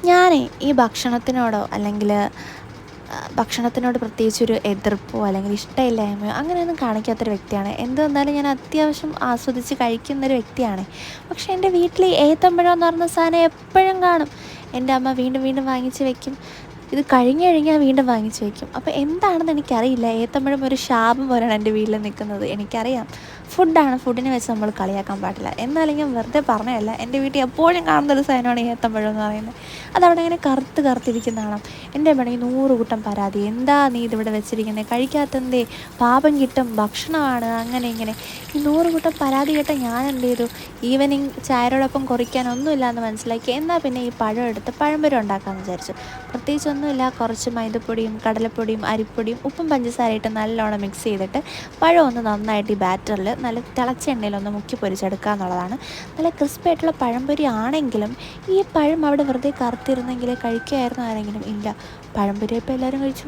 ഞാനേ ഈ ഭക്ഷണത്തിനോടോ അല്ലെങ്കിൽ ഭക്ഷണത്തിനോട് പ്രത്യേകിച്ചൊരു എതിർപ്പോ അല്ലെങ്കിൽ ഇഷ്ടമില്ലായ്മയോ അങ്ങനെയൊന്നും കാണിക്കാത്തൊരു വ്യക്തിയാണ്. എന്ത് വന്നാലും ഞാൻ അത്യാവശ്യം ആസ്വദിച്ച് കഴിക്കുന്നൊരു വ്യക്തിയാണ്. പക്ഷേ എൻ്റെ വീട്ടിൽ ഏത്തമ്പഴം എന്ന് പറഞ്ഞ സാധനം എപ്പോഴും കാണും. എൻ്റെ അമ്മ വീണ്ടും വീണ്ടും വാങ്ങിച്ച് വെക്കും. ഇത് കഴിഞ്ഞ് കഴിഞ്ഞാൽ വീണ്ടും വാങ്ങിച്ച് വെക്കും. അപ്പോൾ എന്താണെന്ന് എനിക്കറിയില്ല. ഏത്തമ്പഴം ഒരു ശാപം പോലെയാണ് എൻ്റെ വീട്ടിൽ നിൽക്കുന്നത്. എനിക്കറിയാം ഫുഡാണ്, ഫുഡിനെ വെച്ച് നമ്മൾ കളിയാക്കാൻ പാടില്ല. എന്നാലും ഞാൻ വെറുതെ പറഞ്ഞതല്ല. എൻ്റെ വീട്ടിൽ എപ്പോഴും കാണുന്നൊരു സാധനമാണ് ഈ ഏത്തമ്പഴം എന്ന് പറയുന്നത്. അതവിടെ ഇങ്ങനെ കറുത്ത് കറുത്തിരിക്കുന്ന കാണാം. എൻ്റെ അമ്മയാണെങ്കിൽ 100 കൂട്ടം പരാതി. എന്താ നീ ഇതിവിടെ വെച്ചിരിക്കുന്നത്, കഴിക്കാത്തന്തേ, പാപം കിട്ടും, ഭക്ഷണമാണ്, അങ്ങനെ ഇങ്ങനെ. ഈ 100 കൂട്ടം പരാതി കേട്ട ഞാൻ എന്ത് ചെയ്തു, ഈവനിങ് ചായയോടൊപ്പം കുറിക്കാനൊന്നുമില്ല എന്ന് മനസ്സിലാക്കി. എന്നാൽ പിന്നെ ഈ പഴം എടുത്ത് പഴംപൊരി ഉണ്ടാക്കാമെന്ന് വിചാരിച്ചു. പ്രത്യേകിച്ചൊന്നുമില്ല, കുറച്ച് മൈദപ്പൊടിയും കടലപ്പൊടിയും അരിപ്പൊടിയും ഉപ്പും പഞ്ചസാരയിട്ട് നല്ലോണം മിക്സ് ചെയ്തിട്ട് പഴം ഒന്ന് നന്നായിട്ട് ഈ ബാറ്ററിൽ നല്ല തിളച്ച എണ്ണയിലൊന്ന് മുക്കി പൊരിച്ചെടുക്കുക എന്നുള്ളതാണ്. നല്ല ക്രിസ്പി പഴംപൊരി ആണെങ്കിലും ഈ പഴം അവിടെ വെറുതെ കറുത്തിരുന്നെങ്കിൽ കഴിക്കുമായിരുന്നു ആരെങ്കിലും? ഇല്ല, പഴംപൊരി ഇപ്പോൾ എല്ലാവരും കഴിച്ചു.